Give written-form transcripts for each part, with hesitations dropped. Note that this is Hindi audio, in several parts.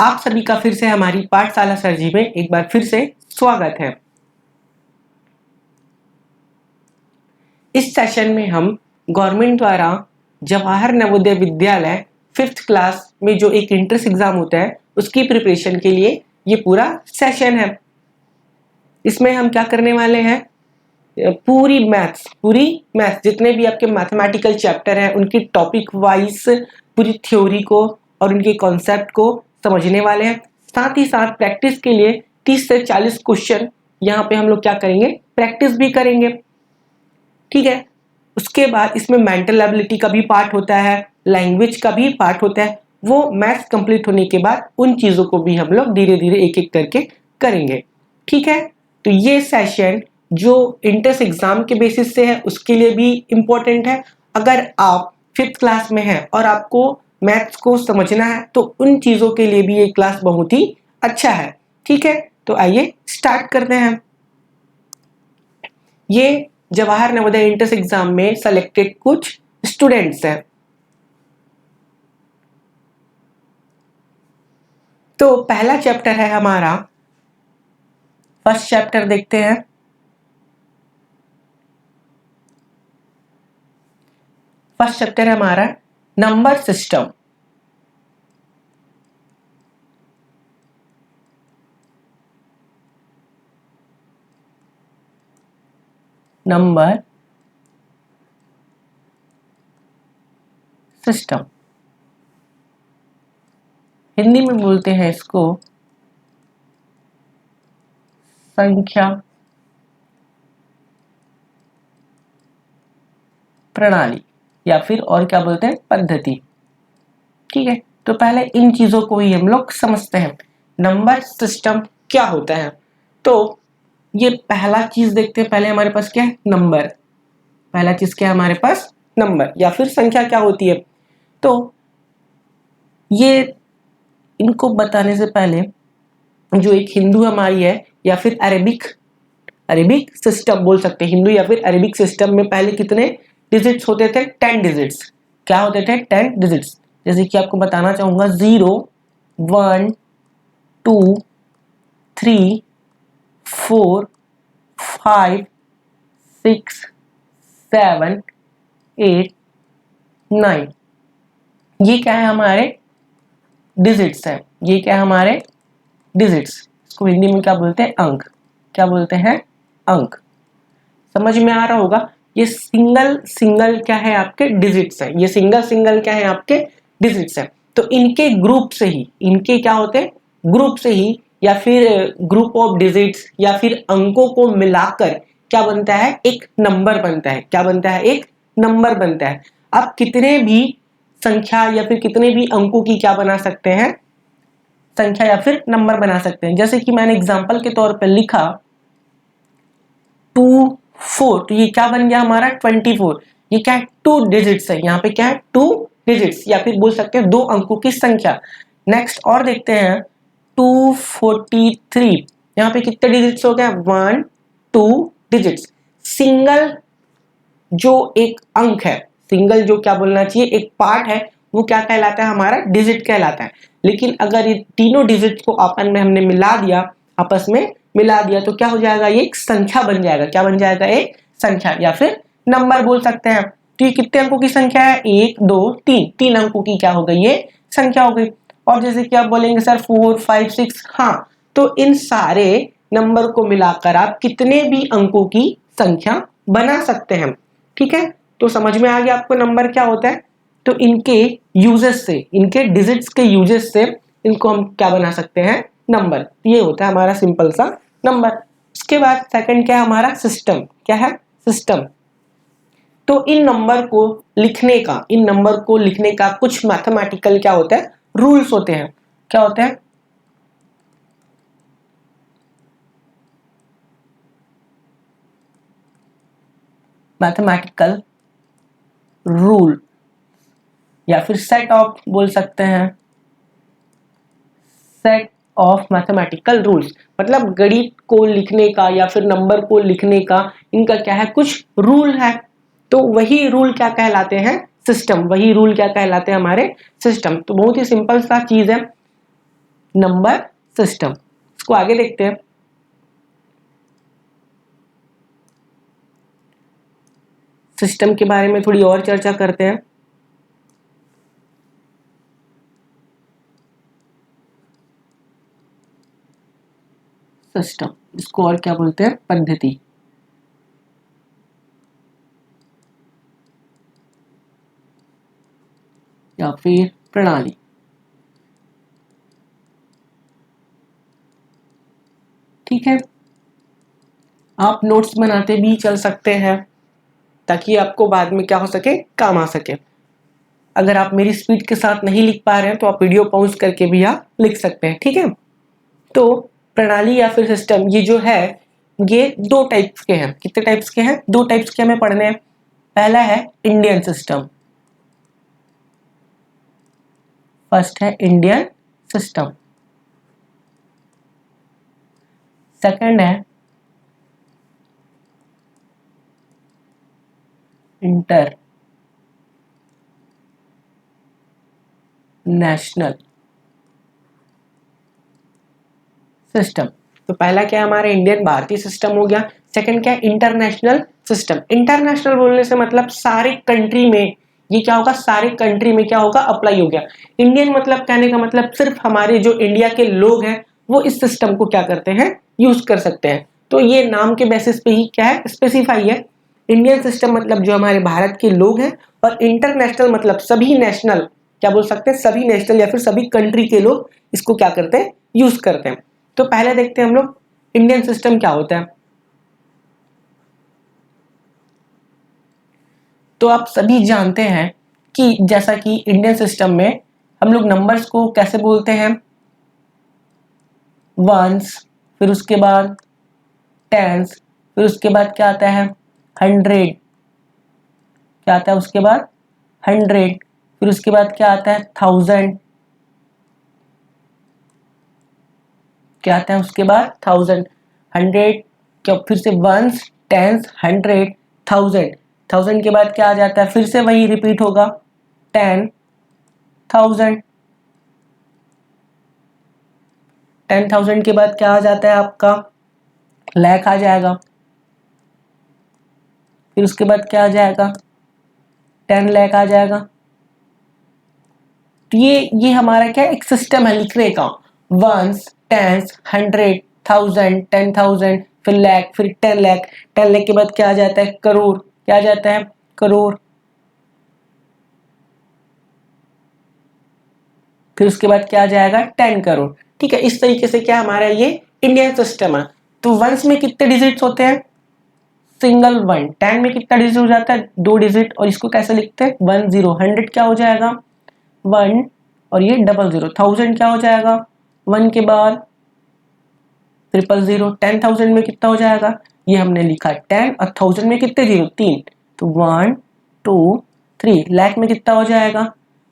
आप सभी का फिर से हमारी पाठशाला सर जी में एक बार फिर से स्वागत है। इस सेशन में हम गवर्नमेंट द्वारा जवाहर नवोदय विद्यालय 5th क्लास में जो एक एंट्रेंस एग्जाम होता है उसकी प्रिपरेशन के लिए ये पूरा सेशन है। इसमें हम क्या करने वाले हैं, पूरी मैथ्स जितने भी आपके मैथमेटिकल चैप्टर हैं उनकी टॉपिक वाइज पूरी थ्योरी को और उनके कॉन्सेप्ट को समझने वाले हैं। साथ ही साथ प्रैक्टिस के लिए 30 से 40 क्वेश्चन यहाँ पे हम लोग क्या करेंगे, प्रैक्टिस भी करेंगे। ठीक है, उसके बाद इसमें मेंटल एबिलिटी का भी पार्ट होता है, लैंग्वेज का भी पार्ट होता है। वो मैथ्स कंप्लीट होने के बाद उन चीजों को भी हम लोग धीरे धीरे एक एक करके करेंगे। ठीक है, तो ये सेशन जो एंट्रेंस एग्जाम के बेसिस से है उसके लिए भी इम्पोर्टेंट है। अगर आप 5th क्लास में हैं और आपको मैथ्स को समझना है तो उन चीजों के लिए भी ये क्लास बहुत ही अच्छा है। ठीक है, तो आइए स्टार्ट करते हैं। ये जवाहर नवोदय एंट्रेंस एग्जाम में सेलेक्टेड कुछ स्टूडेंट्स हैं। तो पहला चैप्टर है हमारा, फर्स्ट चैप्टर देखते हैं। फर्स्ट चैप्टर है हमारा number system. Number system, Hindi में बोलते हैं इसको संख्या प्रणाली या फिर और क्या बोलते हैं, पद्धति। ठीक है, तो पहले इन चीजों को ही हम लोग समझते हैं, नंबर सिस्टम क्या होता है। तो ये पहला चीज देखते हैं, पहले हमारे पास क्या है, नंबर। पहला चीज क्या है हमारे पास, नंबर या फिर संख्या क्या होती है। तो ये इनको बताने से पहले जो एक हिंदू हमारी है या फिर अरेबिक सिस्टम बोल सकते हैं, हिंदू या फिर अरेबिक सिस्टम में पहले कितने डिजिट्स होते थे, 10 डिजिट्स। क्या होते थे, 10 डिजिट्स। जैसे कि आपको बताना चाहूंगा 0 1 2 3 4 5 6 7 8 9। ये क्या है, हमारे डिजिट्स है। ये क्या है, हमारे डिजिट्स। इसको हिंदी में क्या बोलते हैं, अंक। क्या बोलते हैं, अंक। समझ में आ रहा होगा। ये सिंगल क्या है, आपके डिजिट्स है। ये सिंगल क्या है, आपके डिजिट्स है। तो इनके ग्रुप से ही, इनके क्या होते हैं, ग्रुप से ही या फिर ग्रुप ऑफ डिजिट्स या फिर अंकों को मिलाकर क्या बनता है, एक नंबर बनता है। क्या बनता है, एक नंबर बनता है। आप कितने भी संख्या या फिर कितने भी अंकों की क्या बना सकते हैं, संख्या या फिर नंबर बना सकते हैं। जैसे कि मैंने एग्जांपल के तौर पर लिखा 2 4, तो ये क्या बन गया हमारा 24। ये क्या है, 2 डिजिट्स है। यहाँ पे क्या है, 2 डिजिट्स या फिर बोल सकते हैं 2 अंकों की संख्या। नेक्स्ट और देखते हैं 243। यहाँ पे कितने डिजिट्स हो गए, 1 2 डिजिट्स। सिंगल जो एक अंक है, सिंगल जो क्या बोलना चाहिए, एक पार्ट है, वो क्या कहलाता है, हमारा डिजिट कहलाता है। लेकिन अगर ये तीनों डिजिट को आपस में हमने मिला दिया तो क्या हो जाएगा, ये एक संख्या बन जाएगा। क्या बन जाएगा, एक संख्या या फिर नंबर बोल सकते हैं। तो ये कितने अंकों की संख्या है, 1 2 3, 3 अंकों की क्या हो गई, ये संख्या हो गई। और जैसे कि आप बोलेंगे सर 4 5 6, हाँ, तो इन सारे नंबर को मिलाकर आप कितने भी अंकों की संख्या बना सकते हैं। ठीक है, तो समझ में आ गया आपको नंबर क्या होता है। तो इनके यूजेस से, इनके डिजिट्स के यूजेस से इनको हम क्या बना सकते हैं, नंबर। ये होता है हमारा सिंपल सा नंबर। उसके बाद सेकंड क्या है हमारा, सिस्टम। क्या है, सिस्टम। तो इन नंबर को लिखने का कुछ मैथमेटिकल क्या होता है, रूल्स होते हैं। क्या होते हैं, मैथमेटिकल रूल या फिर सेट ऑफ बोल सकते हैं, सेट ऑफ मैथमेटिकल रूल्स। मतलब गणित को लिखने का या फिर नंबर को लिखने का इनका क्या है, कुछ रूल है। तो वही रूल क्या कहलाते हैं, सिस्टम। वही रूल क्या कहलाते हैं, हमारे सिस्टम। तो बहुत ही सिंपल सा चीज है। Number system. इसको आगे देखते हैं। सिस्टम के बारे में थोड़ी और चर्चा करते हैं। सिस्टम, इसको और क्या बोलते हैं? पद्धति। या फिर प्रणाली। ठीक है, आप नोट्स बनाते भी चल सकते हैं ताकि आपको बाद में क्या हो सके, काम आ सके। अगर आप मेरी स्पीड के साथ नहीं लिख पा रहे हैं तो आप वीडियो पॉज करके भी आप लिख सकते हैं। ठीक है, तो प्रणाली या फिर सिस्टम ये जो है ये दो टाइप्स के हैं। कितने टाइप्स के हैं? दो टाइप्स के हमें पढ़ने हैं। पहला है इंडियन सिस्टम। फर्स्ट है इंडियन सिस्टम। सेकंड है इंटर नेशनल सिस्टम। तो पहला क्या है हमारा इंडियन भारतीय सिस्टम हो गया। सेकंड क्या है? International system. इंटरनेशनल बोलने से मतलब सारे कंट्री में ये क्या होगा, सारे कंट्री में क्या होगा, अप्लाई हो गया। इंडियन मतलब कहने का मतलब सिर्फ हमारे जो इंडिया के लोग हैं वो इस सिस्टम को क्या करते हैं, यूज कर सकते हैं। तो ये नाम के बेसिस पे ही क्या है, स्पेसिफाई है। इंडियन सिस्टम मतलब जो हमारे भारत के लोग हैं, और इंटरनेशनल मतलब सभी नेशनल, क्या बोल सकते हैं, सभी नेशनल या फिर सभी कंट्री के लोग इसको क्या करते हैं, यूज करते हैं। तो पहले देखते हैं हम लोग इंडियन सिस्टम क्या होता है। तो आप सभी जानते हैं कि जैसा कि इंडियन सिस्टम में हम लोग नंबर्स को कैसे बोलते हैं, वंस, फिर उसके बाद टेंस, फिर उसके बाद क्या आता है, हंड्रेड, क्या आता है उसके बाद, हंड्रेड, फिर उसके बाद क्या आता है, थाउजेंड, क्या आता है उसके बाद, थाउजेंड, हंड्रेड, क्या फिर से ones, tens, hundred, thousand, thousand के बाद क्या आ जाता है, फिर से वही रिपीट होगा, टेन थाउजेंड, टेन थाउजेंड के बाद क्या आ जाता है आपका, लाख आ जाएगा, फिर उसके बाद क्या आ जाएगा, 10 लाख आ जाएगा। तो ये हमारा क्या एक सिस्टम है लिखने का, वंस, टेंस, हंड्रेड, थाउजेंड, 10,000, फिर लाख, फिर 10 लाख, 10 लाख के बाद क्या आ जाता है, करोड़, क्या आ जाता है, करोड़, फिर उसके बाद क्या आ जाएगा, 10 करोड़। ठीक है, इस तरीके से क्या हमारा ये इंडियन सिस्टम है। तो वंस में कितने डिजिट्स होते हैं, सिंगल वन। 10 में कितना डिजिट हो जाता है, 2 डिजिट, और इसको कैसे लिखते हैं, 10। हंड्रेड क्या हो जाएगा, 1, और ये 00। थाउजेंड क्या हो जाएगा, 1 के बाद 000। 10,000 में कितना हो जाएगा, ये हमने लिखा 10, और 1000 में कितने जीरो, 3, तो 1 2 3। लाख में कितना हो जाएगा,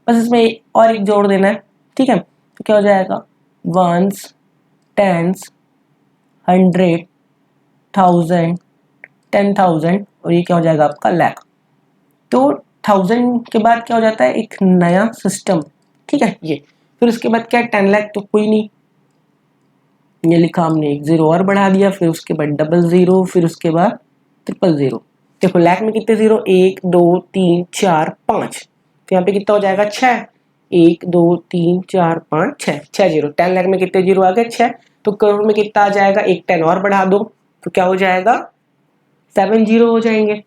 बस इसमें और एक जोड़ देना है। ठीक है, तो क्या हो जाएगा, वंस, टेंस, हंड्रेड, थाउजेंड, 10,000, और ये क्या हो जाएगा आपका, लाख। तो 1000 के बाद क्या हो जाता है, एक नया सिस्टम। ठीक है, ये फिर उसके बाद क्या है, 10 लाख तो कोई नहीं, ये लिखा हमने, एक जीरो और बढ़ा दिया, फिर उसके बाद 00, फिर उसके बाद 000। देखो लाख में कितने जीरो, 1 2 3 4 5, तो यहाँ पे कितना हो जाएगा, 6, 1 2 3 4 5 6, 6 जीरो। 10 लाख में कितने जीरो आ गए, 6। तो करोड़ में कितना आ जाएगा, एक 10 और बढ़ा दो, तो क्या हो जाएगा, 7 जीरो हो जाएंगे।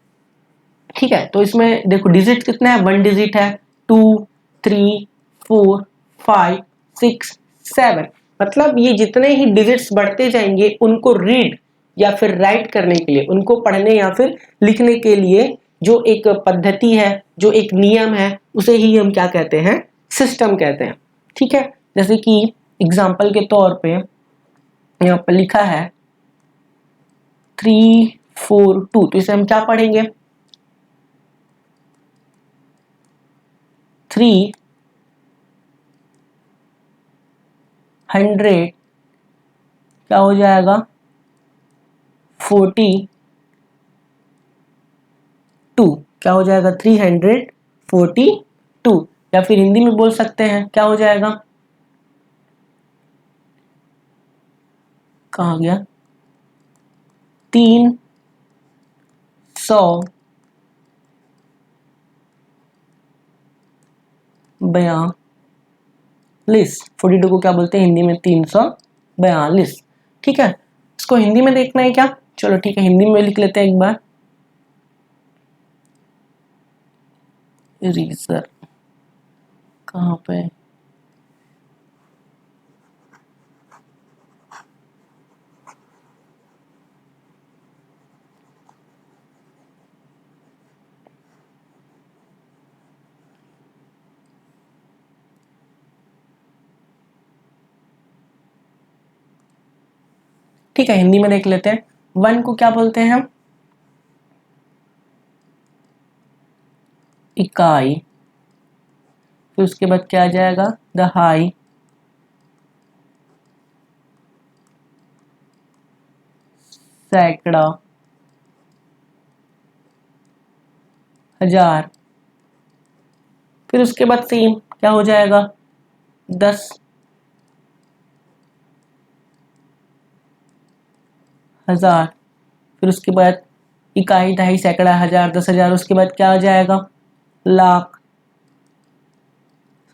ठीक है, तो इसमें देखो डिजिट कितना है, 1 डिजिट है, 2 3 4 5 6 7, मतलब ये जितने ही डिजिट्स बढ़ते जाएंगे उनको रीड या फिर राइट करने के लिए, उनको पढ़ने या फिर लिखने के लिए जो एक पद्धति है, जो एक नियम है, उसे ही हम क्या कहते हैं, सिस्टम कहते हैं। ठीक है, जैसे कि एग्जाम्पल के तौर पे यहाँ पर लिखा है 342, तो इसे हम क्या पढ़ेंगे, 300 क्या हो जाएगा, 42, क्या हो जाएगा, 342, या फिर हिंदी में बोल सकते हैं क्या हो जाएगा, कहाँ गया, 342 42 को क्या बोलते हैं हिंदी में, 342। ठीक है, इसको हिंदी में देखना है क्या, चलो ठीक है हिंदी में लिख लेते हैं एक बार। इरेजर कहाँ पे, ठीक है हिंदी में देख लेते हैं। 1 को क्या बोलते हैं हम, इकाई, फिर उसके बाद क्या आ जाएगा, दहाई, सैकड़ा, हजार, फिर उसके बाद सेम क्या हो जाएगा, 10, हजार, फिर उसके बाद इकाई, दहाई, सैकड़ा, हजार, 10,000, उसके बाद क्या आ जाएगा, लाख,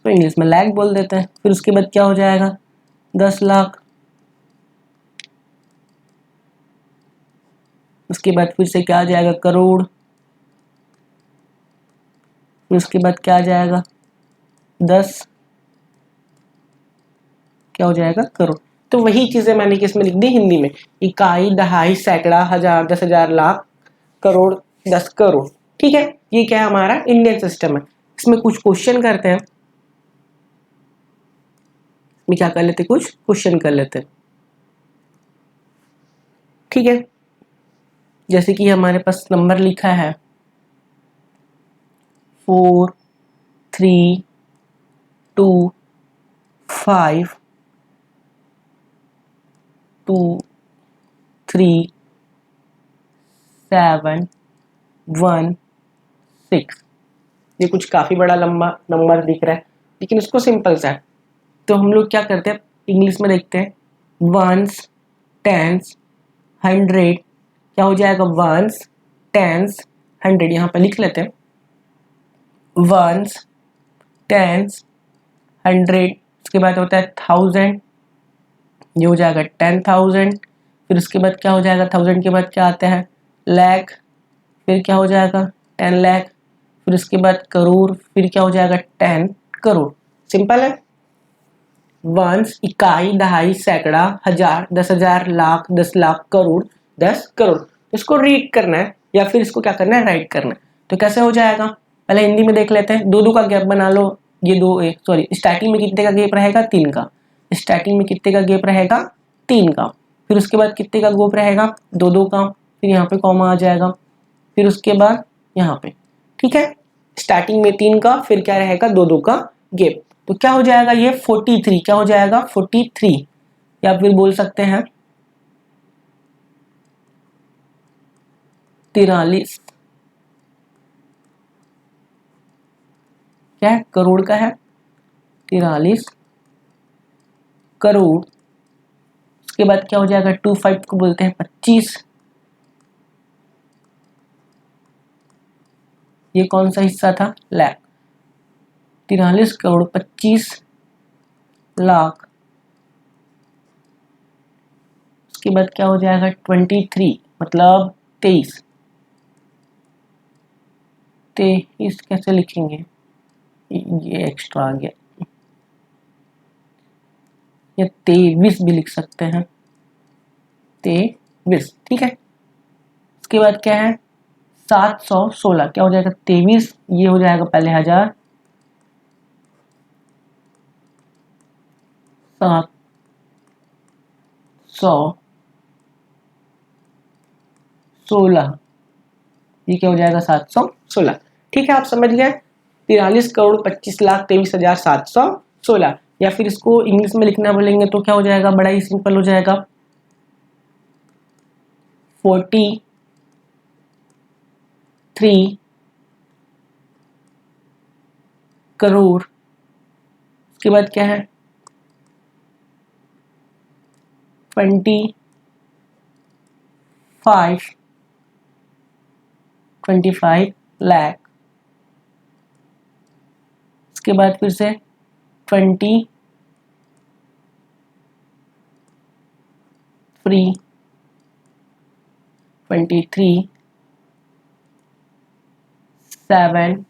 तो इंग्लिश में लाख बोल देते हैं। फिर उसके बाद क्या हो जाएगा, 10 लाख, उसके बाद फिर से क्या आ जाएगा, करोड़, फिर उसके बाद क्या आ जाएगा, 10, क्या हो जाएगा, करोड़। तो वही चीजें मैंने किसमें लिख दी, हिंदी में, इकाई, दहाई, सैकड़ा, हजार, 10,000, लाख, करोड़, 10 करोड़। ठीक है, ये क्या है, हमारा इंडियन सिस्टम है। इसमें कुछ क्वेश्चन करते हैं, में क्या कर लेते, कुछ क्वेश्चन कर लेते। ठीक है, जैसे कि हमारे पास नंबर लिखा है 4 3 2 5 2 3 7 1 6। ये कुछ काफी बड़ा लंबा नंबर दिख रहा है, लेकिन इसको सिंपल सा है, तो हम लोग क्या करते हैं, इंग्लिश में देखते हैं, वंस, टेंस, 100, क्या हो जाएगा, वंस, टेंस, 100, यहाँ पे लिख लेते हैं, वंस, टेंस, 100, उसके बाद होता है 1000, ये हो जाएगा 10,000, फिर उसके बाद क्या हो जाएगा, 1000 के बाद क्या आता है, लाख, फिर क्या हो जाएगा, 10 लाख, फिर उसके बाद करोड़, फिर क्या हो जाएगा, 10 करोड़। सिंपल है। वंस, इकाई, दहाई, सैकड़ा, हजार, 10,000, लाख, 10 लाख, करोड़, 10 करोड़। इसको रीड करना है या फिर इसको क्या करना है, राइट करना है। तो कैसे हो जाएगा, पहले हिंदी में देख लेते हैं, दो दो का गैप बना लो, ये दो, सॉरी स्टार्टिंग में कितने का गैप रहेगा, 3 का, स्टार्टिंग में कितने का गैप रहेगा, 3 का, फिर उसके बाद कितने का गैप रहेगा, दो दो का, फिर यहाँ पे कॉमा आ जाएगा, फिर उसके बाद यहाँ पे। ठीक है, स्टार्टिंग में 3 का, फिर क्या रहेगा, दो दो का गैप, तो क्या हो जाएगा, ये 43, क्या हो जाएगा, 43, या फिर बोल सकते हैं 43, क्या है, करोड़ का है, 43 करोड़। उसके बाद क्या हो जाएगा, 25 को बोलते हैं 25, ये कौन सा हिस्सा था, लाख, 43 करोड़ 25 लाख, उसके बाद क्या हो जाएगा, 23, मतलब 23, 23 कैसे लिखेंगे, ये एक्स्ट्रा आ गया, या 23 भी लिख सकते हैं, 23। ठीक है, उसके बाद क्या है, 716, क्या हो जाएगा, 23, ये हो जाएगा पहले 1000, 716, ये क्या हो जाएगा, 716। ठीक है, आप समझ गए, 43 करोड़ 25 लाख 23,000 716। या फिर इसको इंग्लिश में लिखना बोलेंगे तो क्या हो जाएगा, बड़ा ही सिंपल हो जाएगा, 43 करोड़, उसके बाद क्या है, 23 25 लाख, उसके बाद फिर से 23, 23, 7,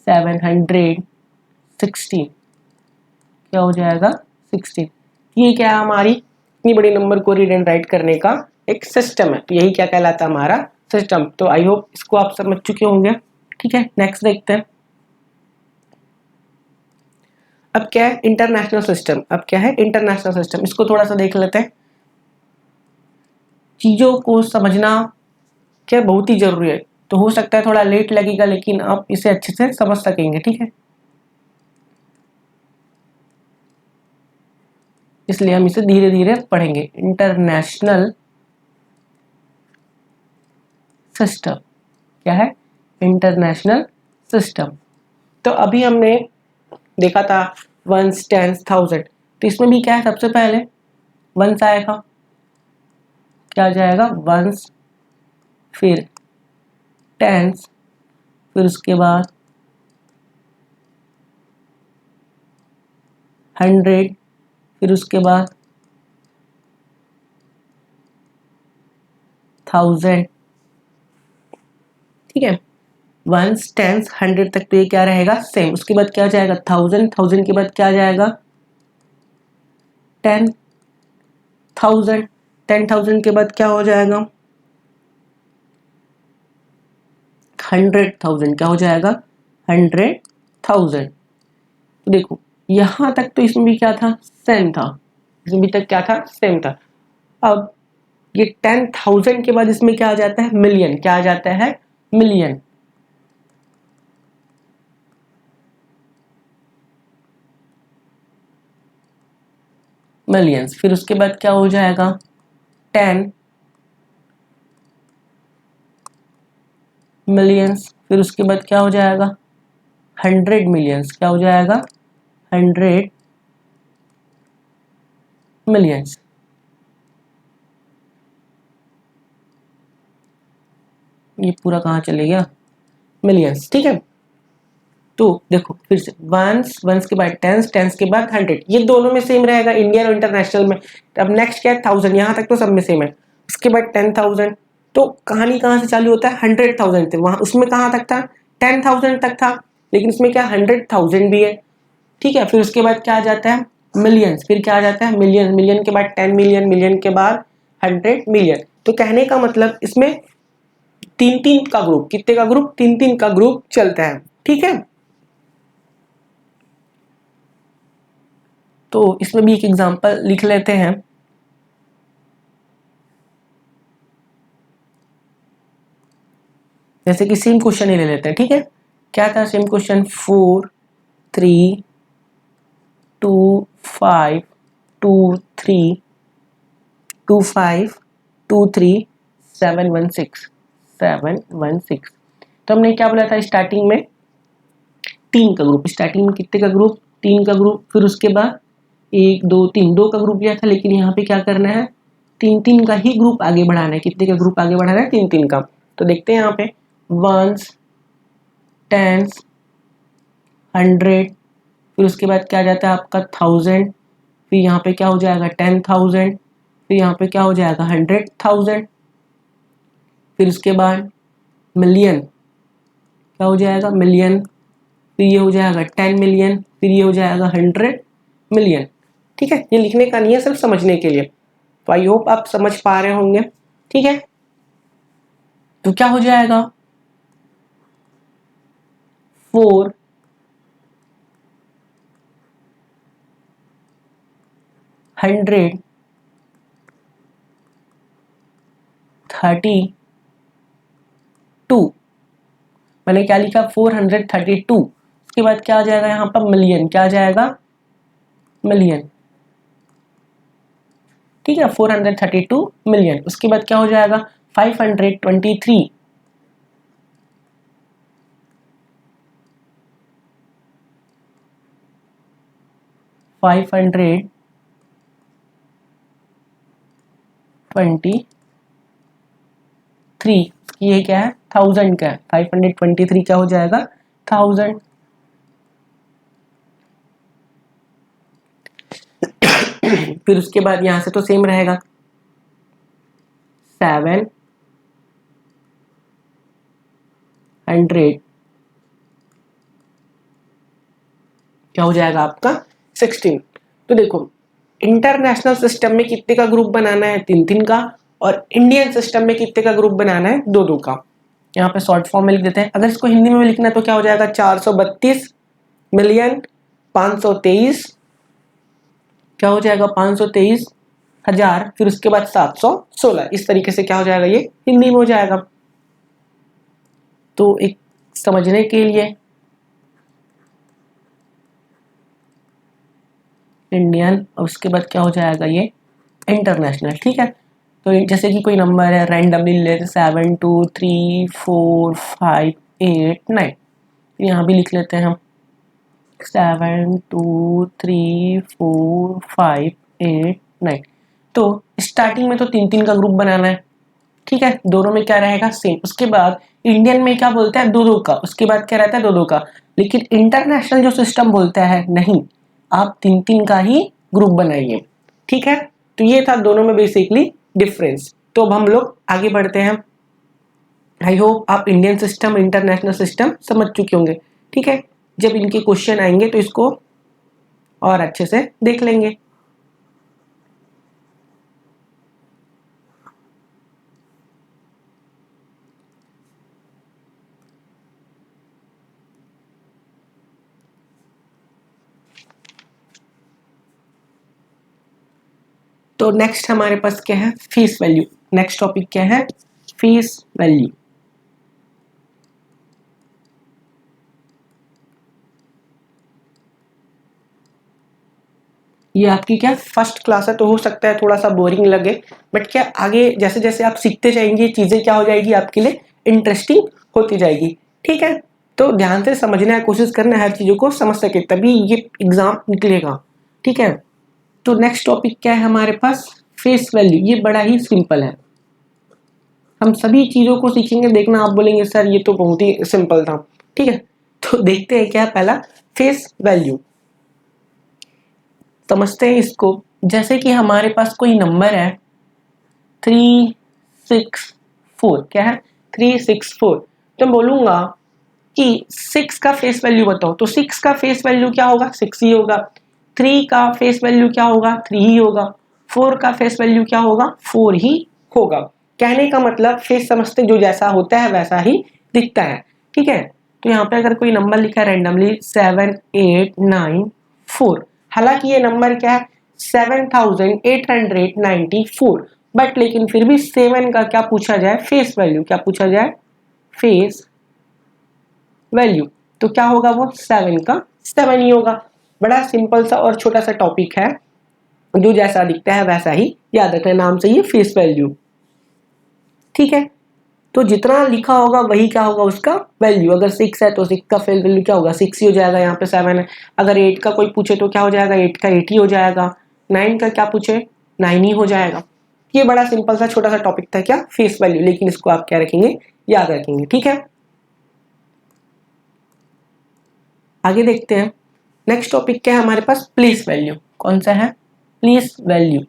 716, क्या हो जाएगा 16। ये क्या है, हमारी इतनी बड़ी नंबर को रीड एंड राइट करने का एक सिस्टम है, तो यही क्या कहलाता है, हमारा सिस्टम। तो आई होप इसको आप समझ चुके होंगे। ठीक है, नेक्स्ट देखते हैं। अब क्या है इंटरनेशनल सिस्टम। अब क्या है इंटरनेशनल सिस्टम, इसको थोड़ा सा देख लेते हैं। चीजों को समझना क्या बहुत ही जरूरी है, तो हो सकता है थोड़ा लेट लगेगा, लेकिन आप इसे अच्छे से समझ सकेंगे। ठीक है, इसलिए हम इसे धीरे धीरे पढ़ेंगे। इंटरनेशनल सिस्टम क्या है, इंटरनेशनल सिस्टम। तो अभी हमने देखा था वंस, टेंस, थाउजेंड, तो इसमें भी क्या है, सबसे पहले वंस आएगा, क्या जाएगा वंस, फिर टेंस, फिर उसके बाद 100, फिर उसके बाद 1000। ठीक है, वंस, टेंस, 100 तक तो ये क्या रहेगा सेम। उसके बाद क्या जाएगा 1000, 1000 के बाद क्या जाएगा 10,000, 10,000 के बाद क्या हो जाएगा 100,000, क्या हो जाएगा 100,000। तो देखो यहां तक तो इसमें भी क्या था सेम था, इसमें भी तक क्या था सेम था। अब ये 10,000 के बाद इसमें क्या आ जाता है मिलियन, क्या आ जाता है मिलियन। मिलियंस, फिर उसके बाद क्या हो जाएगा 10 मिलियंस, फिर उसके बाद क्या हो जाएगा 100 मिलियंस, क्या हो जाएगा 100 मिलियंस। ये पूरा कहाँ चले गया मिलियंस। ठीक है, तो देखो फिर से वंस, वंस के बाद टेंस, टेंस के बाद 100, ये दोनों में सेम रहेगा इंडियन और इंटरनेशनल में। अब नेक्स्ट क्या है 1000, यहाँ तक तो सब में सेम है। उसके बाद 10,000, तो कहानी कहाँ से चालू होता है 100,000 थे वहां, उसमें कहाँ तक था 10,000 तक था, लेकिन उसमें क्या 100,000 भी है। ठीक है, फिर उसके बाद क्या आ जाता है मिलियंस, फिर क्या आ जाता है मिलियन, मिलियन के बाद 10 मिलियन, मिलियन के बाद 100 मिलियन। तो कहने का मतलब इसमें तीन तीन का ग्रुप, कितने का ग्रुप, तीन तीन का ग्रुप चलता है। ठीक है, तो इसमें भी एक एग्जांपल लिख लेते हैं। जैसे कि सेम क्वेश्चन ही ले लेते हैं। ठीक है, क्या था सेम क्वेश्चन 4 3 2 5 2 3 2 5 2 3 7 1 6 7 1 6। तो हमने क्या बोला था स्टार्टिंग में तीन का ग्रुप, स्टार्टिंग में कितने का ग्रुप तीन का ग्रुप, फिर उसके बाद 1 2 3 दो का ग्रुप लिया था, लेकिन यहाँ पे क्या करना है तीन तीन का ही ग्रुप आगे बढ़ाना है। कितने का ग्रुप आगे बढ़ाना है तीन तीन का। तो देखते हैं यहाँ पे वंस, टेंस, 100, फिर उसके बाद क्या आ जाता है आपका 1000, फिर यहाँ पे क्या हो जाएगा 10,000, फिर यहाँ पे क्या हो जाएगा 100,000, फिर उसके बाद मिलियन, क्या हो जाएगा मिलियन, फिर ये हो जाएगा 10 मिलियन, फिर ये हो जाएगा 100 मिलियन। ठीक है, ये लिखने का नहीं है, सिर्फ समझने के लिए। तो आई होप आप समझ पा रहे होंगे। ठीक है, तो क्या हो जाएगा 4 100 32, मैंने क्या लिखा 432, उसके बाद क्या आ जाएगा यहाँ पर मिलियन, क्या आ जाएगा मिलियन। ठीक है, 432 मिलियन। उसके बाद क्या हो जाएगा 523, 523 523, ये क्या है 1000 का है, 523 क्या हो जाएगा 1000। फिर उसके बाद यहां से तो सेम रहेगा 700 क्या हो जाएगा आपका 16। तो देखो इंटरनेशनल सिस्टम में कितने का ग्रुप बनाना है 3 का, और इंडियन सिस्टम में कितने का ग्रुप बनाना है 2 का। यहाँ पे शॉर्ट फॉर्म में लिख देते हैं। अगर इसको हिंदी में लिखना है तो क्या हो जाएगा 432,523 क्या हो जाएगा 523,000, फिर उसके बाद 716, इस तरीके से क्या हो जाएगा ये हिंदी में हो जाएगा। तो एक समझने के लिए इंडियन और उसके बाद क्या हो जाएगा ये इंटरनेशनल, ठीक है। तो जैसे कि कोई नंबर है रैंडमली ले 7234589, यहाँ भी लिख लेते हैं हम 7234589। तो स्टार्टिंग में तो 3 का ग्रुप बनाना है, ठीक है, दोनों में क्या रहेगा सेम। उसके बाद इंडियन में क्या बोलता है 2 का, उसके बाद क्या रहता है 2 का। लेकिन इंटरनेशनल जो सिस्टम बोलता है नहीं, आप 3 का ही ग्रुप बनाइए, ठीक है। तो ये था दोनों में बेसिकली डिफरेंस। तो अब हम लोग आगे बढ़ते हैं। आई होप आप इंडियन सिस्टम इंटरनेशनल सिस्टम समझ चुके होंगे, ठीक है। जब इनके क्वेश्चन आएंगे तो इसको और अच्छे से देख लेंगे। तो नेक्स्ट हमारे पास क्या है फेस वैल्यू। नेक्स्ट टॉपिक क्या है फेस वैल्यू। ये आपकी क्या फर्स्ट क्लास है, तो हो सकता है थोड़ा सा बोरिंग लगे, बट क्या आगे जैसे जैसे आप सीखते जाएंगे चीजें क्या हो जाएगी आपके लिए इंटरेस्टिंग होती जाएगी, ठीक है। तो ध्यान से समझना है, कोशिश करना है हर चीजों को समझ सके, तभी ये एग्जाम निकलेगा, ठीक है। तो नेक्स्ट टॉपिक क्या है हमारे पास फेस वैल्यू। ये बड़ा ही सिंपल है, हम सभी चीजों को सीखेंगे, देखना आप बोलेंगे सर ये तो बहुत ही सिंपल था, ठीक है। तो देखते हैं क्या पहला फेस वैल्यू समझते हैं इसको। जैसे कि हमारे पास कोई नंबर है 364, क्या है 364, तो मैं बोलूंगा कि 6 का फेस वैल्यू बताओ, तो 6 का फेस वैल्यू क्या होगा 6 ही होगा। 3 का फेस वैल्यू क्या होगा 3 ही होगा। 4 का फेस वैल्यू क्या होगा 4 ही होगा। कहने का मतलब फेस समझते जो जैसा होता है वैसा ही दिखता है, ठीक है। तो यहाँ पे अगर कोई नंबर लिखा है रैंडमली 7894, हालांकि ये नंबर क्या है 7894, बट लेकिन फिर भी 7 का क्या पूछा जाए फेस वैल्यू, क्या पूछा जाए फेस वैल्यू, तो क्या होगा वो 7 का 7 ही होगा। बड़ा सिंपल सा और छोटा सा टॉपिक है, जो जैसा दिखता है वैसा ही याद रखना, नाम से ये फेस वैल्यू, ठीक है। तो जितना लिखा होगा वही क्या होगा उसका वैल्यू। अगर 6 है तो 6 का फेस वैल्यू क्या होगा 6 ही हो जाएगा, यहाँ पे 7 है। अगर 8 का कोई पूछे तो क्या हो जाएगा 8 का 8 ही हो जाएगा। 9 का क्या पूछे 9 ही हो जाएगा। ये बड़ा सिंपल सा छोटा सा टॉपिक था क्या फेस वैल्यू, लेकिन इसको आप क्या रखेंगे याद रखेंगे, ठीक है। आगे देखते हैं नेक्स्ट टॉपिक क्या है हमारे पास प्लेस वैल्यू। कौन सा है प्लेस वैल्यू।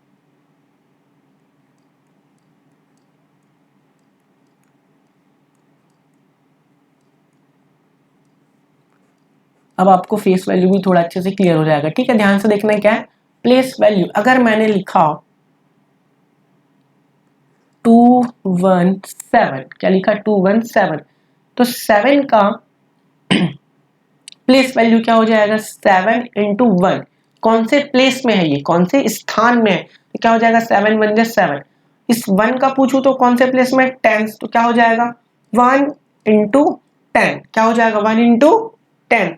अब आपको फेस वैल्यू भी थोड़ा अच्छे से क्लियर हो जाएगा, ठीक है। ध्यान से देखना है क्या है प्लेस वैल्यू। अगर मैंने लिखा 217, क्या लिखा 217, तो 7 का प्लेस वैल्यू क्या हो जाएगा 7 इंटू 1। कौन से प्लेस में है ये, कौन से स्थान में है, तो क्या हो जाएगा 7 1 7। इस 1 का पूछूं तो कौन से प्लेस में 10, तो क्या हो जाएगा 1 इंटू 10, क्या हो जाएगा 1 इंटू 10।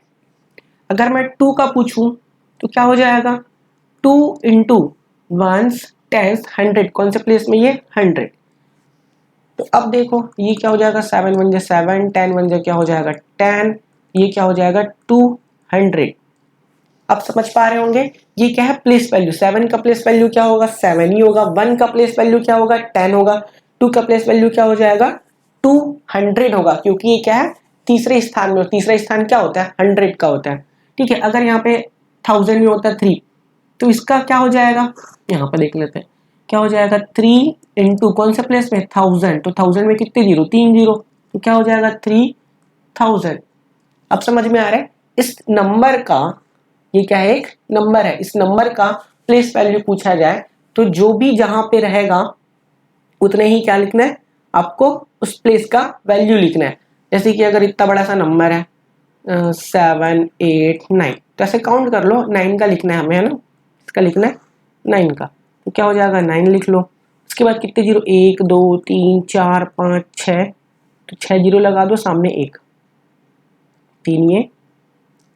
अगर मैं 2 का पूछूं तो क्या हो जाएगा 2 इंटू 1 10 100, कौन से प्लेस में ये 100। तो अब देखो ये क्या हो जाएगा 7 1 7, 10 1 क्या हो जाएगा 10, ये क्या हो जाएगा 200। आप समझ पा रहे होंगे ये क्या है, प्लेस वैल्यू। 7 का प्लेस वैल्यू क्या होगा, 7 ही होगा। 1 का प्लेस वैल्यू क्या होगा, 10 होगा। 2 का प्लेस वैल्यू क्या हो जाएगा, 200 होगा, क्योंकि ये क्या है, तीसरे स्थान में। तीसरा स्थान क्या होता है, 100 का होता है। ठीक है, अगर यहाँ पे 1000 में होता है 3, तो इसका क्या हो जाएगा, यहाँ पर देख लेते हैं क्या हो जाएगा। 3 इंटू कौन से प्लेस में, 1000, तो 1000 में कितने जीरो, 3 जीरो, तो क्या हो जाएगा 3000। अब समझ में आ रहा है, इस नंबर का, ये क्या है, एक नंबर है, इस नंबर का प्लेस वैल्यू पूछा जाए तो जो भी जहां पे रहेगा उतने ही क्या लिखना है, आपको उस प्लेस का वैल्यू लिखना है। जैसे कि अगर इतना बड़ा सा नंबर है 7 8 9, तो ऐसे काउंट कर लो, 9 का लिखना है हमें, है ना, इसका लिखना है 9 का, तो क्या हो जाएगा 9 लिख लो। उसके बाद कितने जीरो, 1 2 3 4 5 6, तो 6 जीरो लगा दो, सामने 1, 3 ये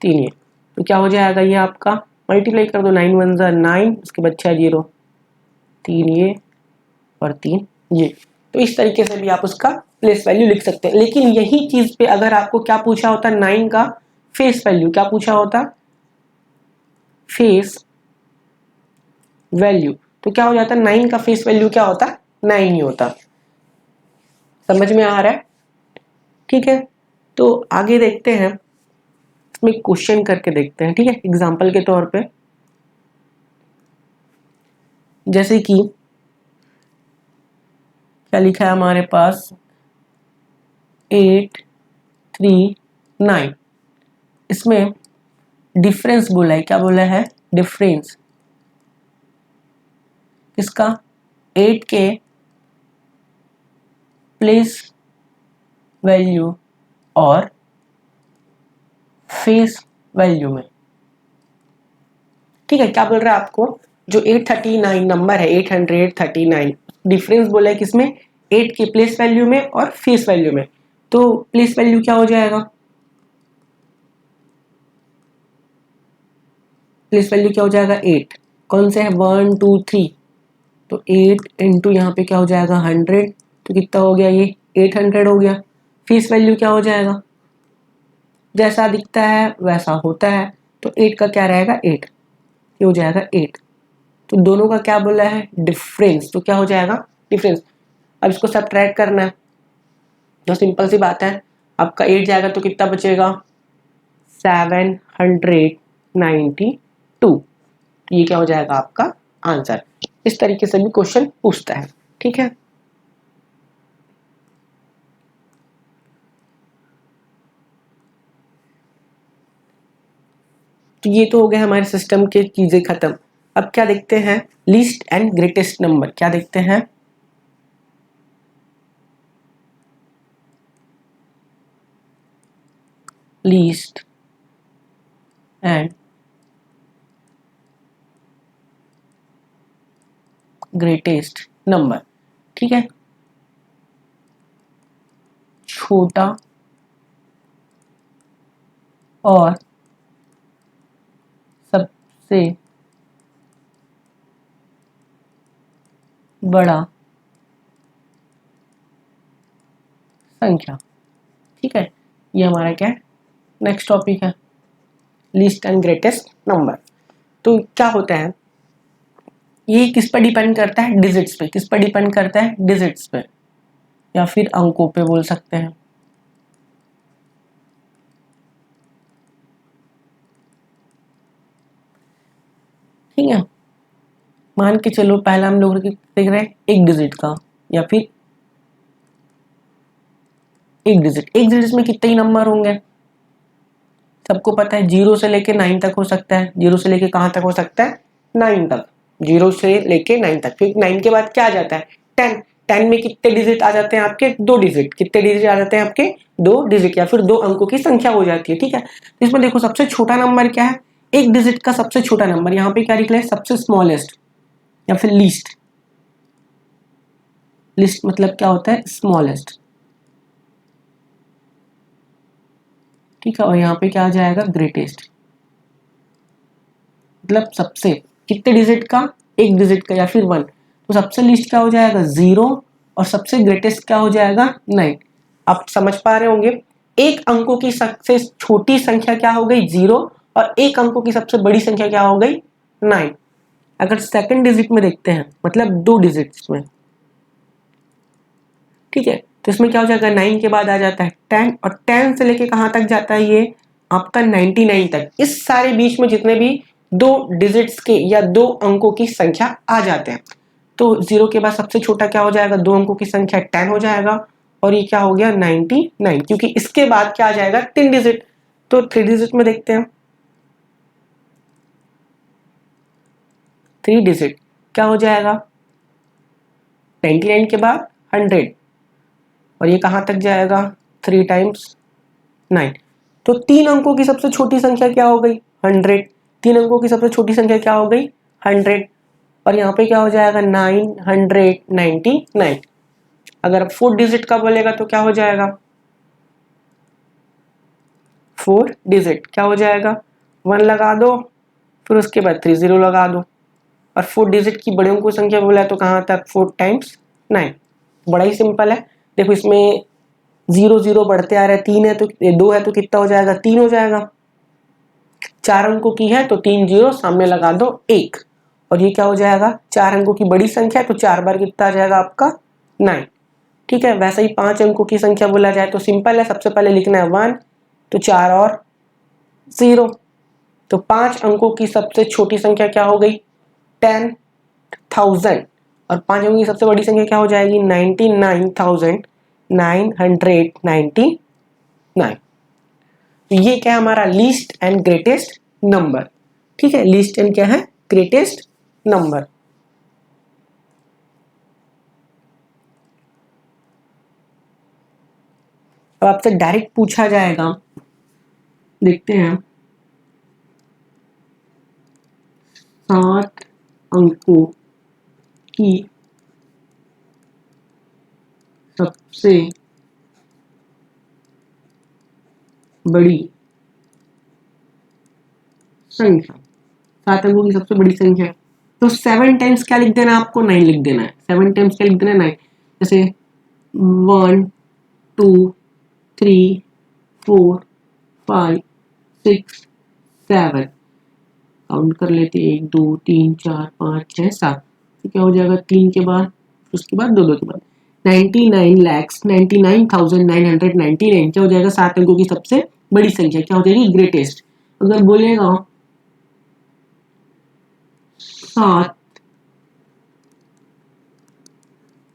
3 ये, तो क्या हो जाएगा ये आपका, मल्टीप्लाई कर दो, 9 1 ज़ा 9, उसके बाद 6 जीरो, 3 ये और 3 ये। तो इस तरीके से भी आप उसका प्लेस वैल्यू लिख सकते हैं। लेकिन यही चीज पे अगर आपको क्या पूछा होता, 9 का फेस वैल्यू, क्या पूछा होता, फेस वैल्यू, तो क्या हो जाता, 9 का फेस वैल्यू क्या होता, 9 ही होता। समझ में आ रहा है, ठीक है। तो आगे देखते हैं, इसमें क्वेश्चन करके देखते हैं, ठीक है, एग्जाम्पल के तौर पे। जैसे कि क्या लिखा है हमारे पास, 8 3 9, इसमें डिफरेंस बोला है, क्या बोला है, डिफरेंस इसका 8 के प्लेस वैल्यू और फेस वैल्यू में। ठीक है, क्या बोल रहा है आपको, जो 839 नंबर है, 839, डिफरेंस बोला है किसमें, 8 के प्लेस वैल्यू में और फेस वैल्यू में। तो प्लेस वैल्यू क्या हो जाएगा, प्लेस वैल्यू क्या हो जाएगा 8, कौन से है 1 2 3, तो 8 इंटू यहाँ पे क्या हो जाएगा 100, तो कितना हो गया ये 800 हो गया। फेस वैल्यू क्या हो जाएगा, जैसा दिखता है वैसा होता है, तो 8 का क्या रहेगा 8, ये हो जाएगा 8। तो दोनों का क्या बोला है, डिफरेंस, तो क्या हो जाएगा डिफरेंस। अब इसको सब्ट्रैक्ट करना है, तो सिंपल सी बात है, आपका 8 जाएगा तो कितना बचेगा 792, ये क्या हो जाएगा आपका आंसर। इस तरीके से भी क्वेश्चन पूछता है, ठीक है। तो ये तो हो गया हमारे सिस्टम के चीजें खत्म। अब क्या देखते हैं, लीस्ट एंड ग्रेटेस्ट नंबर, क्या देखते हैं, लीस्ट एंड ग्रेटेस्ट नंबर। ठीक है, छोटा और सबसे बड़ा संख्या। ठीक है, ये हमारा क्या है, नेक्स्ट टॉपिक है, लीस्ट एंड ग्रेटेस्ट नंबर। तो क्या होता है, ये किस पर डिपेंड करता है, डिजिट्स पे। किस पर डिपेंड करता है, डिजिट्स पे, या फिर अंकों पे बोल सकते हैं। ठीक है, मान के चलो पहला हम लोग देख रहे हैं एक डिजिट का, या फिर एक डिजिट में कितने ही नंबर होंगे, सबको पता है 0 से लेके 9 तक हो सकता है। 0 से लेके कहां तक हो सकता है, 9 तक, 0 से लेके 9 तक। फिर 9 के बाद क्या आ जाता है, 10। 10 में कितने डिजिट आ जाते हैं आपके, 2 डिजिट। कितने डिजिट आ जाते हैं आपके, 2 डिजिट, या फिर 2 अंकों की संख्या हो जाती है। ठीक है, तो इसमें देखो सबसे छोटा नंबर क्या है, एक डिजिट का सबसे छोटा नंबर, यहाँ पे क्या लिख रहे हैं, सबसे स्मॉलेस्ट या फिर लीस्ट। लिस्ट मतलब क्या होता है, स्मॉलेस्ट। ठीक है, और यहाँ पे क्या आ जाएगा, ग्रेटेस्ट, मतलब सबसे कितने डिजिट का, एक डिजिट का या फिर 1। तो सबसे लीस्ट क्या हो जाएगा 0, और सबसे ग्रेटेस्ट क्या हो जाएगा 9। आप समझ पा रहे होंगे, एक अंकों की सबसे छोटी संख्या क्या हो गई 0, और एक अंकों की सबसे बड़ी संख्या क्या हो गई 9। अगर सेकंड डिजिट में देखते हैं मतलब 2 डिजिट्स में, ठीक है, तो इसमें क्या हो जाएगा 9 के बाद आ जाता है 10 और 10 से लेके कहां तक जाता है ये आपका 99 तक। इस सारे बीच में जितने भी 2 डिजिट्स के या 2 अंकों की संख्या आ जाते हैं तो 0 के बाद सबसे छोटा क्या हो जाएगा 2 अंकों की संख्या 10 हो जाएगा और ये क्या हो गया 99 क्योंकि इसके बाद क्या आ जाएगा 3 डिजिट। तो 3 डिजिट में देखते हैं 3 डिजिट क्या हो जाएगा 99 के बाद 100 और ये कहां तक जाएगा 3 टाइम्स 9। तो 3 अंकों की सबसे छोटी संख्या क्या हो गई 100। 3 अंकों की सबसे छोटी संख्या क्या हो गई 100 और यहाँ पे क्या हो जाएगा 999। अगर 4 डिजिट का बोलेगा तो क्या हो जाएगा 4 डिजिट क्या हो जाएगा 1 लगा दो फिर उसके बाद 30 लगा दो और 4 डिजिट की बड़े अंकों संख्या बोला तो कहाँ तक 4 टाइम्स 9। बड़ा ही सिंपल है। देखो इसमें 0 बढ़ते आ रहे हैं 3 है तो 2 है तो कितना हो जाएगा 3 हो जाएगा। 4 अंकों की है तो 3 0 सामने लगा दो 1 और ये क्या हो जाएगा 4 अंकों की बड़ी संख्या है तो 4 बार कितना आ जाएगा आपका 9। ठीक है, वैसे ही 5 अंकों की संख्या बोला जाए तो सिंपल है, सबसे पहले लिखना है 1 तो 4 और 0 तो 5 अंकों की सबसे छोटी संख्या क्या हो गई 10,000 और 5 अंकों की सबसे बड़ी संख्या क्या हो जाएगी 99,999। तो ये क्या है हमारा लीस्ट एंड ग्रेटेस्ट नंबर। ठीक है, लीस्ट एंड क्या है ग्रेटेस्ट नंबर। अब आपसे डायरेक्ट पूछा जाएगा, देखते हैं 7 अंकों की सबसे बड़ी संख्या, 7 अंकों की सबसे बड़ी संख्या तो 7 टाइम्स क्या लिख देना है आपको 9 लिख देना है। 7 टाइम्स क्या लिख देना है 9। जैसे 1 2 3 4 5 6 7 काउंट कर लेते 1 2 3 4 5 6 7 तो क्या हो जाएगा 3 के बाद उसके बाद 2 के बाद 99,99,999 क्या हो जाएगा 7 अंकों की सबसे बड़ी संख्या क्या हो जाएगी ग्रेटेस्ट। अगर बोलेगा 7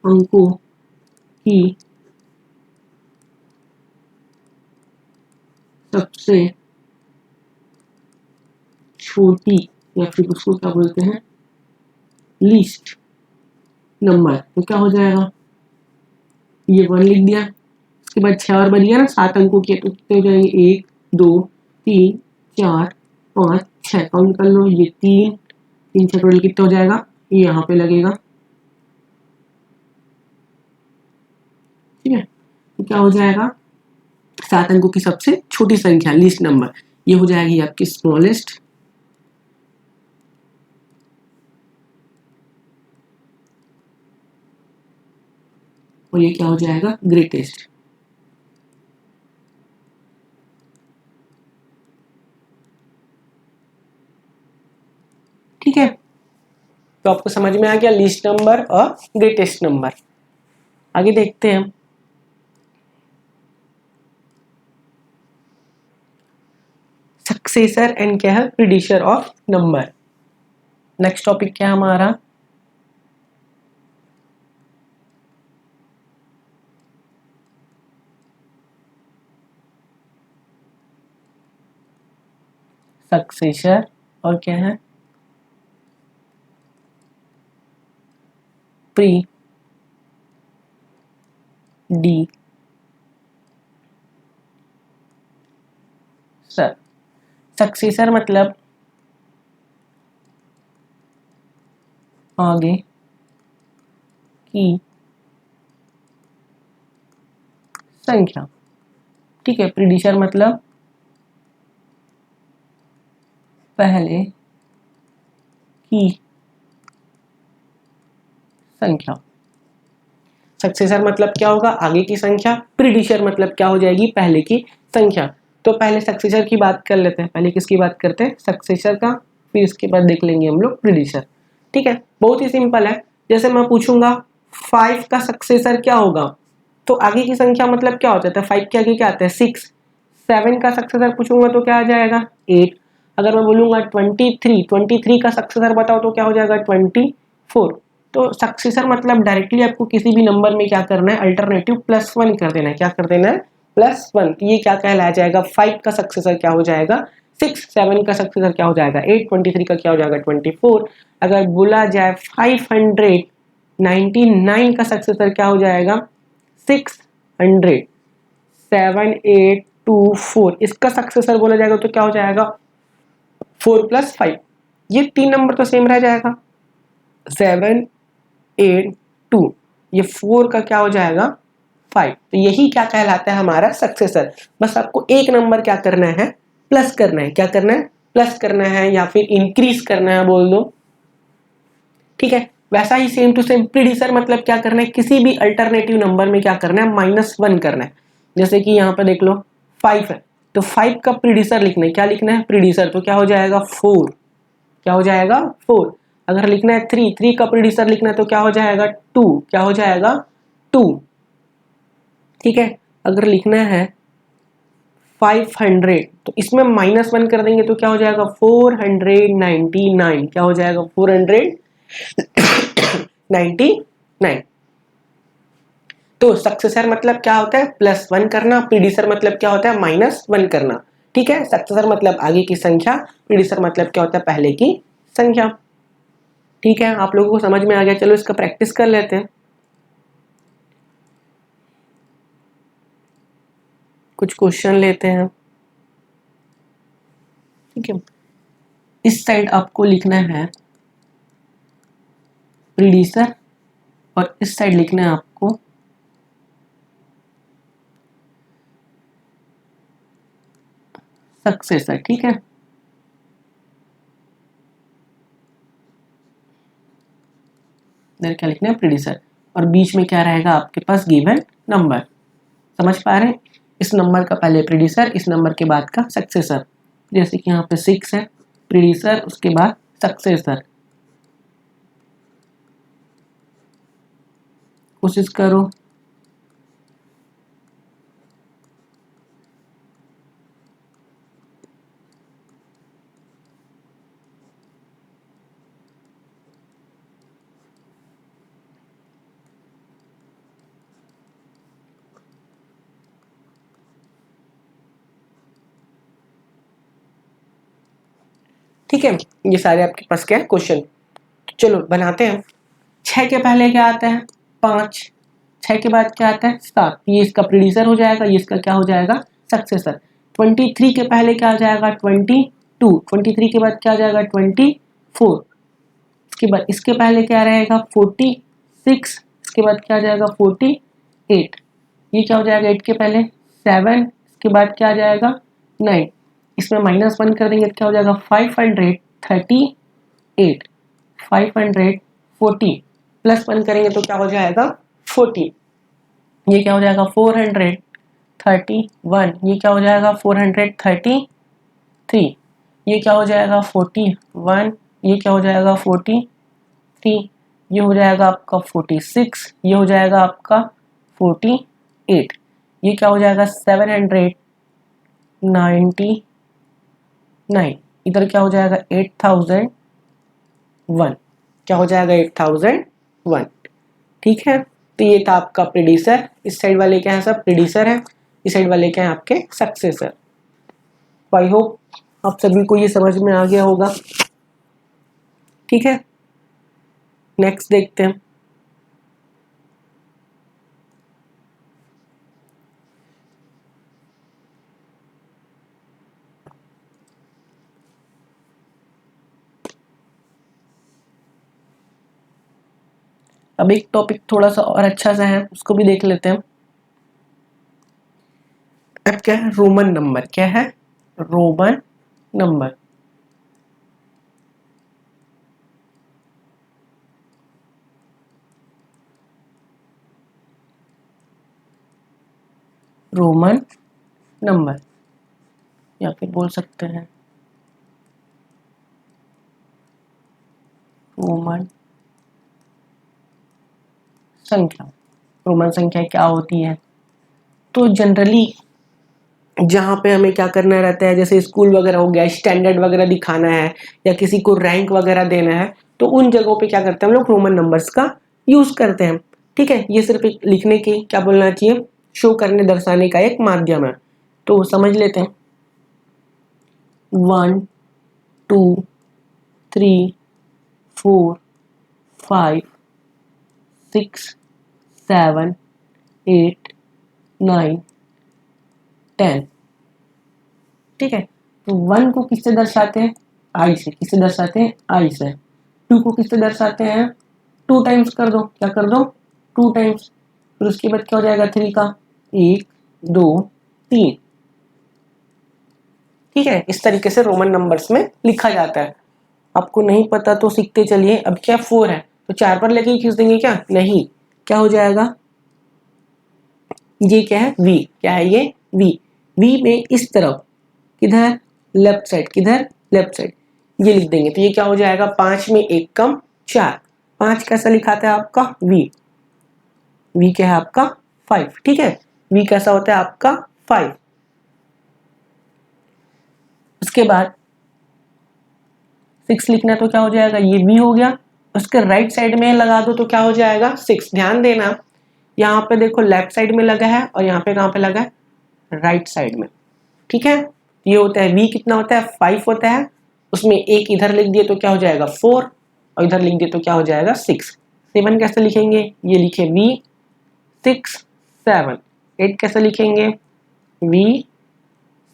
अंकों की सबसे छोटी या फिर उसको क्या बोलते हैं लीस्ट नंबर तो क्या हो जाएगा ये 1 लिख दिया उसके बाद 6 और बच गया ना 7 अंकों की तो कितने हो जाएंगे 1 2 3 4 5 6 काउंट कर लो ये 3 3 6 टोटल कितना हो जाएगा ये यहाँ पे लगेगा। ठीक है, तो क्या हो जाएगा 7 अंकों की सबसे छोटी संख्या लीस्ट नंबर ये हो जाएगी आपकी स्मॉलेस्ट और ये क्या हो जाएगा ग्रेटेस्ट। ठीक है, तो आपको समझ में आ गया लीस्ट नंबर और ग्रेटेस्ट नंबर। आगे देखते हैं सक्सेसर एंड क्या है प्रीडिशर ऑफ नंबर। नेक्स्ट टॉपिक क्या है हमारा सक्सेसर और क्या है प्री डी सर। सक्सेसर मतलब आगे की संख्या। ठीक है, प्रीडिशर मतलब पहले की संख्या। सक्सेसर मतलब क्या होगा आगे की संख्या, प्रीडिशर मतलब क्या हो जाएगी पहले की संख्या। तो पहले सक्सेसर की बात कर लेते हैं। पहले किसकी बात करते हैं? सक्सेसर का, फिर इसके बाद देख लेंगे हम लोग प्रीडिसर। ठीक है, बहुत ही सिंपल है। जैसे मैं पूछूंगा 5 का सक्सेसर क्या होगा, तो आगे की संख्या मतलब क्या हो जाता है? 5 के आगे क्या आता है? 6। 7 का सक्सेसर पूछूंगा तो क्या आ जाएगा? 8। अगर मैं बोलूंगा 23 का सक्सेसर बताओ तो क्या हो जाएगा? 24। तो सक्सेसर मतलब डायरेक्टली आपको किसी भी नंबर में क्या करना है? अल्टरनेटिव +1 कर देना है। क्या कर देना है? +1। ये क्या कहलाया जाएगा? 5 का सक्सेसर क्या हो जाएगा? 6। 7 का सक्सेसर क्या हो जाएगा? 8। 23 का क्या हो जाएगा? 24। अगर बोला जाए 599 का सक्सेसर क्या हो जाएगा? 600। 7824 इसका सक्सेसर बोला जाएगा तो क्या हो जाएगा? 4 + 5। ये 3 नंबर तो सेम रह जाएगा। 782 ये 4 का क्या हो जाएगा? 5। तो यही क्या कहलाता है? हमारा सक्सेसर। बस आपको एक नंबर क्या करना है? प्लस करना है। क्या करना है? प्लस करना है या फिर इंक्रीज करना है, बोल दो। ठीक है, वैसा ही सेम टू सेम प्रीडिसर मतलब क्या करना है? किसी भी अल्टरनेटिव नंबर में क्या करना है? -1 करना है। जैसे कि यहाँ पे देख लो 5 है, तो 5 का प्रीडिसर लिखना है। क्या लिखना है? प्रीडिसर। तो क्या हो जाएगा? 4। क्या हो जाएगा? 4। अगर लिखना है 3 का प्रीडिसर लिखना है तो क्या हो जाएगा? 2। क्या हो जाएगा? 2। ठीक है, अगर लिखना है 500 तो इसमें -1 कर देंगे तो क्या हो जाएगा? 499। क्या हो जाएगा? 499। तो सक्सेसर मतलब क्या होता है? +1 करना। प्रीडिसर मतलब क्या होता है? -1 करना। ठीक है, सक्सेसर मतलब आगे की संख्या, प्रीडिसर मतलब क्या होता है? पहले की संख्या। ठीक है, आप लोगों को समझ में आ गया। चलो इसका प्रैक्टिस कर लेते हैं। कुछ क्वेश्चन लेते हैं। ठीक है, इस साइड आपको लिखना है प्रीडिसर और इस साइड लिखना है आपको सक्सेसर। ठीक है, इधर क्या लिखना है? प्रीडिसर। और बीच में क्या रहेगा आपके पास? Given number. समझ पा रहे हैं? इस नंबर का पहले प्रीडिसर, इस नंबर के बाद का सक्सेसर। जैसे कि यहाँ पे 6 है, प्रीडिसर उसके बाद सक्सेसर। कोशिश करो। ठीक है, ये सारे आपके पास क्या है? क्वेश्चन। चलो बनाते हैं। 6 के पहले क्या आता है? 5। 6 के बाद क्या आता है? 7। ये इसका प्रीडिसर हो जाएगा, ये इसका क्या हो जाएगा? सक्सेसर। 23 के पहले क्या आ जाएगा? 22। 23 के बाद क्या आ जाएगा? 24। इसके बाद इसके पहले क्या रहेगा? 46। इसके बाद क्या आ जाएगा? 48। ये क्या हो जाएगा? 8 के पहले 7। इसके बाद क्या आ जाएगा? 9। इसमें -1 कर देंगे तो क्या हो जाएगा? 538। 540 +1 करेंगे तो क्या हो जाएगा? 40। ये क्या हो जाएगा? 431। ये क्या हो जाएगा? 433। ये क्या हो जाएगा? 41। ये क्या हो जाएगा? 43। ये हो जाएगा आपका 46। ये हो जाएगा आपका 48। ये क्या हो जाएगा? 799। इधर क्या हो जाएगा? 8001। क्या हो जाएगा? 8001। ठीक है, तो ये था आपका प्रीडिसर। इस साइड वाले क्या है? सब प्रीडिसर है। इस साइड वाले क्या है? आपके सक्सेसर। आई होप आप सभी को ये समझ में आ गया होगा। ठीक है, नेक्स्ट देखते हैं। अब एक टॉपिक थोड़ा सा और अच्छा सा है, उसको भी देख लेते हैं। अब क्या है? Roman number. क्या है? Roman number. Roman number. या फिर बोल सकते हैं रोमन संख्या। रोमन संख्या क्या होती है? तो जनरली जहाँ पे हमें क्या करना रहता है, जैसे स्कूल वगैरह हो गया, स्टैंडर्ड वगैरह दिखाना है या किसी को रैंक वगैरह देना है, तो उन जगहों पे क्या करते हैं हम लोग रोमन नंबर्स का यूज करते हैं। ठीक है, ये सिर्फ एक लिखने की क्या बोलना चाहिए, शो करने दर्शाने का एक माध्यम है। तो समझ लेते हैं 1 2 3 4 5 6 7 8 9 10। ठीक है, तो 1 को किससे दर्शाते हैं? आई से। किससे दर्शाते हैं? आई से। 2 को किससे दर्शाते हैं? 2 टाइम्स कर दो, क्या कर दो? 2 टाइम्स। फिर उसके बाद क्या हो जाएगा 3 का? 1 2 3। ठीक है, इस तरीके से रोमन नंबर्स में लिखा जाता है। आपको नहीं पता तो सीखते चलिए। अब क्या 4 है तो 4 पर लेके ही खींच देंगे क्या? नहीं। क्या हो जाएगा? ये क्या है? वी। क्या है ये? वी। वी में इस तरफ किधर? Left side. किधर? Left side. ये लिख देंगे तो ये क्या हो जाएगा? 5 में 1 कम 4। 5 कैसा लिखाता है आपका? वी। वी क्या है आपका? 5। ठीक है, वी कैसा होता है आपका? 5। उसके बाद 6 लिखना है तो क्या हो जाएगा? ये वी हो गया। उसके राइट साइड में लगा दो तो क्या हो जाएगा? 6। ध्यान देना, यहाँ पे देखो लेफ्ट साइड में लगा है और यहाँ पे कहाँ पे लगा है? राइट साइड में। ठीक है, ये होता है वी। कितना होता है? 5 होता है। उसमें एक इधर लिख दिए तो क्या हो जाएगा? 4 और इधर लिख दिए तो क्या हो जाएगा? 6। 7 कैसे लिखेंगे? ये लिखे वी 6 7। 8 कैसे लिखेंगे? वी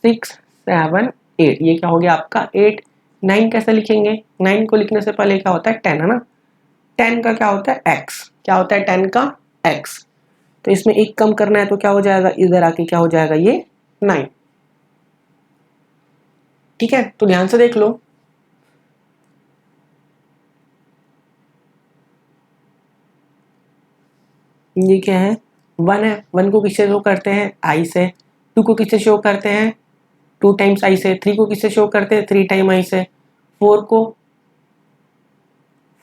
6 7 8। ये क्या हो गया आपका? 8। 9 कैसे लिखेंगे? 9 को लिखने से पहले क्या होता है? 10 है ना। 10 का क्या होता है? x। क्या होता है 10 का? x। तो इसमें एक कम करना है तो क्या हो जाएगा? इधर आके क्या हो जाएगा? ये 9। ठीक है, तो ध्यान से देख लो। ये क्या है? 1 है। 1 को किससे शो करते हैं? आई से। 2 को किससे शो करते हैं? 2 टाइम्स आई से। 3 को किससे शो करते हैं? 3 टाइम आई से। 4 को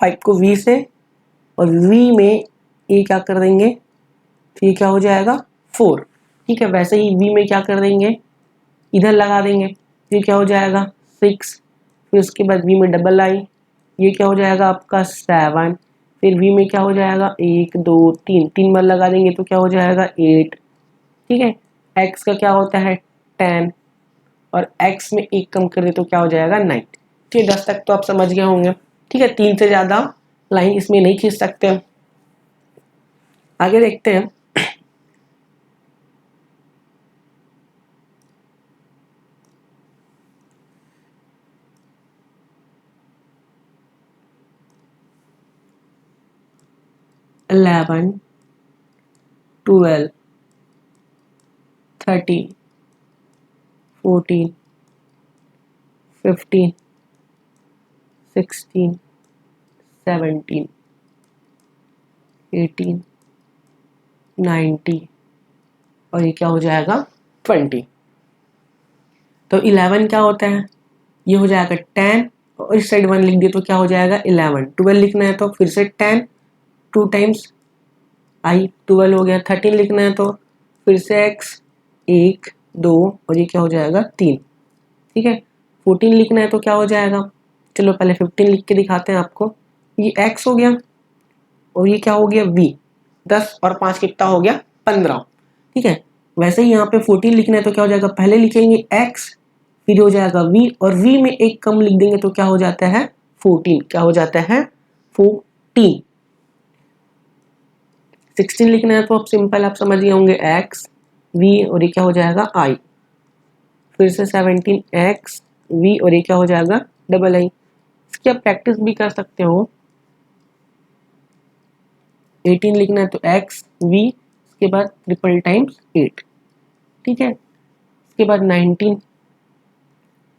5 को वी से, और वी में ये क्या कर देंगे? ये क्या हो जाएगा? 4। ठीक है, वैसे ही वी में क्या कर देंगे? इधर लगा देंगे। ये क्या हो जाएगा? 6। फिर उसके बाद वी में डबल आई, ये क्या हो जाएगा आपका? 7। फिर वी में क्या हो जाएगा? 1 2 3। 3 बार लगा देंगे तो क्या हो जाएगा? 8। ठीक है, x का क्या होता है? 10। और x में एक कम कर दे तो क्या हो जाएगा? 9। ठीक है, 10 तक तो आप समझ गए होंगे। ठीक है, 3 से ज़्यादा लाइन इसमें नहीं खींच सकते। आगे देखते हैं। इलेवन 12 13 14 15 16 17 18 19 और ये क्या हो जाएगा? 20। तो 11 क्या होता है? ये हो जाएगा 10 और इस साइड 1 लिख दिए तो क्या हो जाएगा? 11। 12 लिखना है तो फिर से 10 2 टाइम्स आई 12 हो गया। 13 लिखना है तो फिर से x 1 2 और ये क्या हो जाएगा? 3। ठीक है, 14 लिखना है तो क्या हो जाएगा? चलो पहले 15 लिख के दिखाते हैं आपको। ये x हो गया और ये क्या हो गया? v। 10 और 5 कितना हो गया? 15। ठीक है, वैसे ही यहाँ पे 14 लिखना है तो क्या हो जाएगा? पहले लिखेंगे x, फिर हो जाएगा v, और v में एक कम लिख देंगे तो क्या हो जाता है? 14। क्या हो जाता है? 14। 16 लिखना है तो अब सिंपल आप समझ गए होंगे, x v और ये क्या हो जाएगा? i। फिर से 17 x v और ये क्या हो जाएगा? Double i। इसकी आप प्रैक्टिस भी कर सकते हो। 18 लिखना है तो x v, इसके बाद ट्रिपल टाइम्स 8। ठीक है, इसके बाद 19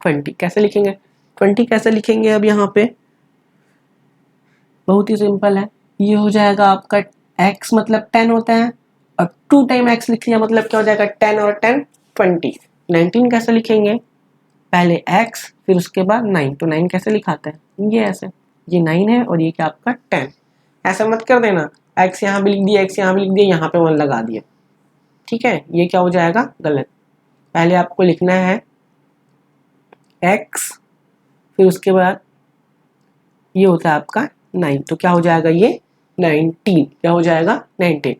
20 कैसे लिखेंगे? 20 कैसे लिखेंगे? अब यहाँ पे बहुत ही सिंपल है। ये हो जाएगा आपका x मतलब 10 होता है और 2 टाइम x लिख लिया मतलब क्या हो जाएगा? 10 और 10 20। 19 कैसे लिखेंगे? पहले x फिर उसके बाद 9, तो 9 कैसे लिखाते हैं, ये ऐसे, ये 9 है और ये क्या आपका 10। ऐसा मत कर देना x यहाँ भी लिख दिया, x यहाँ भी लिख दिया, यहाँ पे 1 लगा दिया, ठीक है, ये क्या हो जाएगा, गलत। पहले आपको लिखना है x फिर उसके बाद ये होता है आपका 9, तो क्या हो जाएगा ये 19, क्या हो जाएगा 19।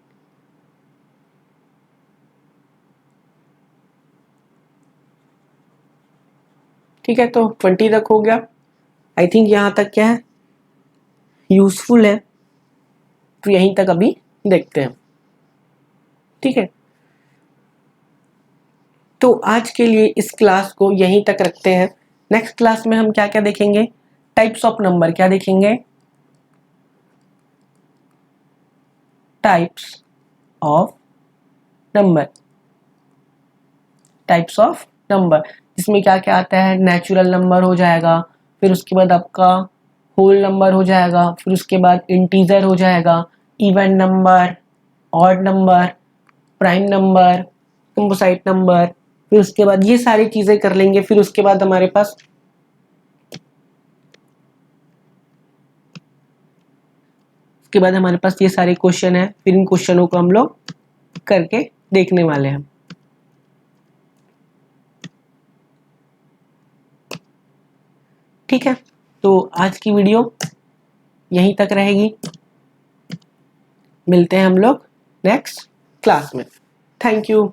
ठीक है, तो 20 तक हो गया। आई थिंक यहाँ तक क्या है, यूजफुल है, तो यहीं तक अभी देखते हैं। ठीक है, तो आज के लिए इस क्लास को यहीं तक रखते हैं। नेक्स्ट क्लास में हम क्या क्या देखेंगे, टाइप्स ऑफ नंबर क्या देखेंगे, types of number, types of number, जिसमें क्या क्या आता है, नेचुरल नंबर हो जाएगा, फिर उसके बाद आपका होल नंबर हो जाएगा, फिर उसके बाद इंटीजर हो जाएगा, even number, odd number, prime number, composite number, फिर उसके बाद ये सारी चीजें कर लेंगे। फिर उसके बाद हमारे पास ये सारे क्वेश्चन है, फिर इन क्वेश्चनों को हम लोग करके देखने वाले हैं। ठीक है, तो आज की वीडियो यहीं तक रहेगी, मिलते हैं हम लोग नेक्स्ट क्लास में। Thank you.